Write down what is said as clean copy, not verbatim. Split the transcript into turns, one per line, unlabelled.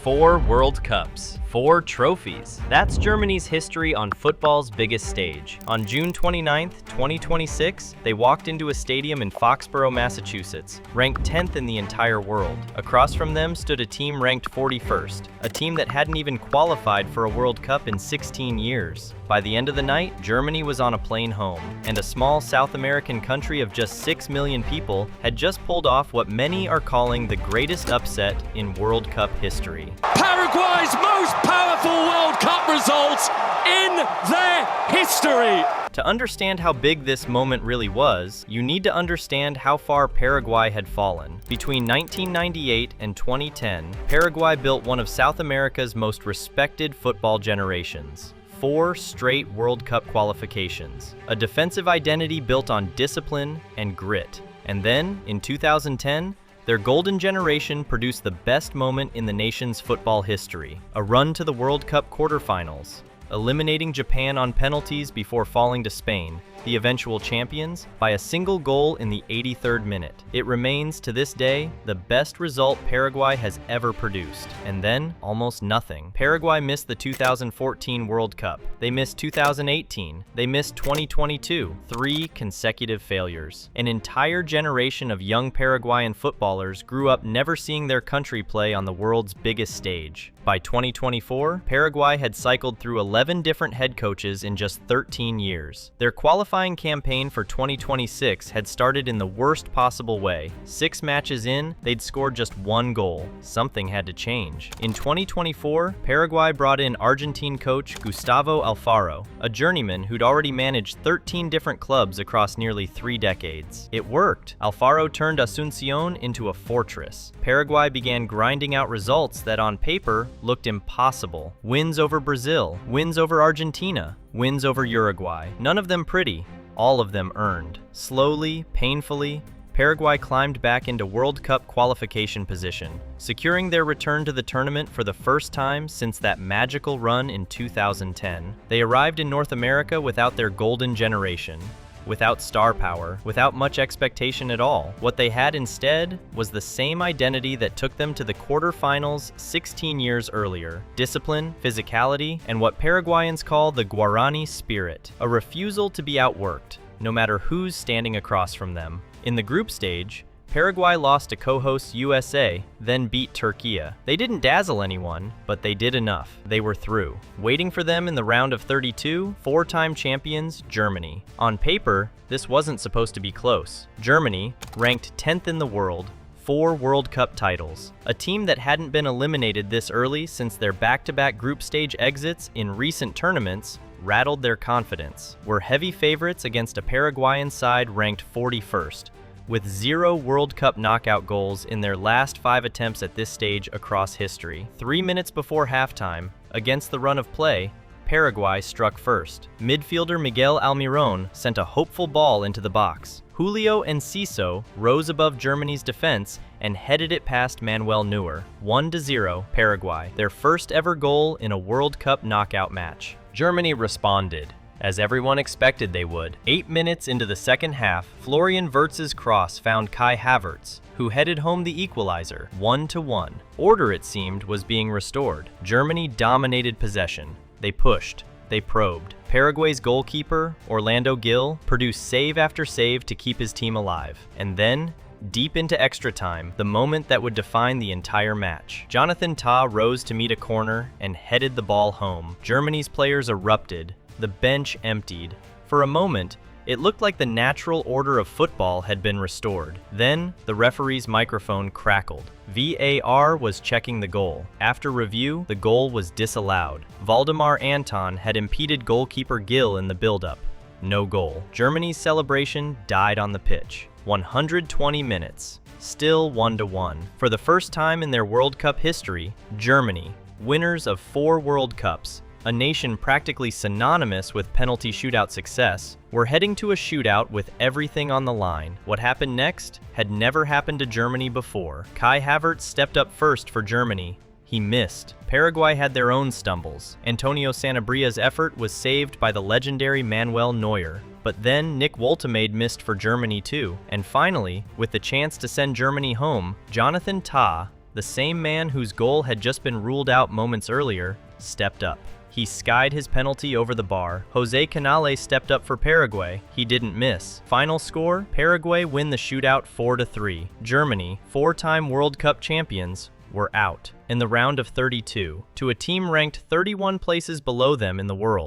4 World Cups, 4 trophies. That's Germany's history on football's biggest stage. On June 29, 2026, they walked into a stadium in Foxborough, Massachusetts, ranked 10th in the entire world. Across from them stood a team ranked 41st, a team that hadn't even qualified for a World Cup in 16 years. By the end of the night, Germany was on a plane home, and a small South American country of just 6 million people had just pulled off what many are calling the greatest upset in World Cup history.
Paraguay's most powerful World Cup results in their history!
To understand how big this moment really was, you need to understand how far Paraguay had fallen. Between 1998 and 2010, Paraguay built one of South America's most respected football generations. 4 straight World Cup qualifications, a defensive identity built on discipline and grit. And then, in 2010, their golden generation produced the best moment in the nation's football history, a run to the World Cup quarterfinals, eliminating Japan on penalties before falling to Spain, the eventual champions, by a single goal in the 83rd minute. It remains, to this day, the best result Paraguay has ever produced. And then, almost nothing. Paraguay missed the 2014 World Cup. They missed 2018. They missed 2022. 3 consecutive failures. An entire generation of young Paraguayan footballers grew up never seeing their country play on the world's biggest stage. By 2024, Paraguay had cycled through 11 different head coaches in just 13 years. Their qualifying campaign for 2026 had started in the worst possible way. 6 matches in, they'd scored just 1 goal. Something had to change. In 2024, Paraguay brought in Argentine coach Gustavo Alfaro, a journeyman who'd already managed 13 different clubs across nearly 3 decades. It worked. Alfaro turned Asunción into a fortress. Paraguay began grinding out results that on paper looked impossible. Wins over Brazil, wins over Argentina, wins over Uruguay. None of them pretty, all of them earned. Slowly, painfully, Paraguay climbed back into World Cup qualification position, securing their return to the tournament for the first time since that magical run in 2010. They arrived in North America without their golden generation, without star power, without much expectation at all. What they had instead was the same identity that took them to the quarterfinals 16 years earlier: discipline, physicality, and what Paraguayans call the Guarani spirit, a refusal to be outworked, no matter who's standing across from them. In the group stage, Paraguay lost to co-hosts USA, then beat Turkey. They didn't dazzle anyone, but they did enough. They were through. Waiting for them in the round of 32, 4-time champions, Germany. On paper, this wasn't supposed to be close. Germany, ranked 10th in the world, 4 World Cup titles. A team that hadn't been eliminated this early since their back-to-back group stage exits in recent tournaments rattled their confidence. Were heavy favorites against a Paraguayan side ranked 41st. With 0 World Cup knockout goals in their last 5 attempts at this stage across history. 3 minutes before halftime, against the run of play, Paraguay struck first. Midfielder Miguel Almirón sent a hopeful ball into the box. Julio Enciso rose above Germany's defense and headed it past Manuel Neuer. 1-0 Paraguay, their first ever goal in a World Cup knockout match. Germany responded, as everyone expected they would. 8 minutes into the second half, Florian Wirtz's cross found Kai Havertz, who headed home the equalizer, 1-1. Order, it seemed, was being restored. Germany dominated possession. They pushed. They probed. Paraguay's goalkeeper, Orlando Gil, produced save after save to keep his team alive. And then, deep into extra time, the moment that would define the entire match. Jonathan Tah rose to meet a corner and headed the ball home. Germany's players erupted. The bench emptied. For a moment, it looked like the natural order of football had been restored. Then, the referee's microphone crackled. VAR was checking the goal. After review, the goal was disallowed. Valdemar Anton had impeded goalkeeper Gil in the build-up. No goal. Germany's celebration died on the pitch. 120 minutes. Still 1-1. For the first time in their World Cup history, Germany, winners of 4 World Cups, a nation practically synonymous with penalty shootout success, were heading to a shootout with everything on the line. What happened next had never happened to Germany before. Kai Havertz stepped up first for Germany. He missed. Paraguay had their own stumbles. Antonio Santabria's effort was saved by the legendary Manuel Neuer. But then Nick Woltemade missed for Germany too. And finally, with the chance to send Germany home, Jonathan Tah, the same man whose goal had just been ruled out moments earlier, stepped up. He skied his penalty over the bar. José Canale stepped up for Paraguay. He didn't miss. Final score, Paraguay win the shootout 4-3. Germany, four-time World Cup champions, were out in the round of 32 to a team ranked 31 places below them in the world.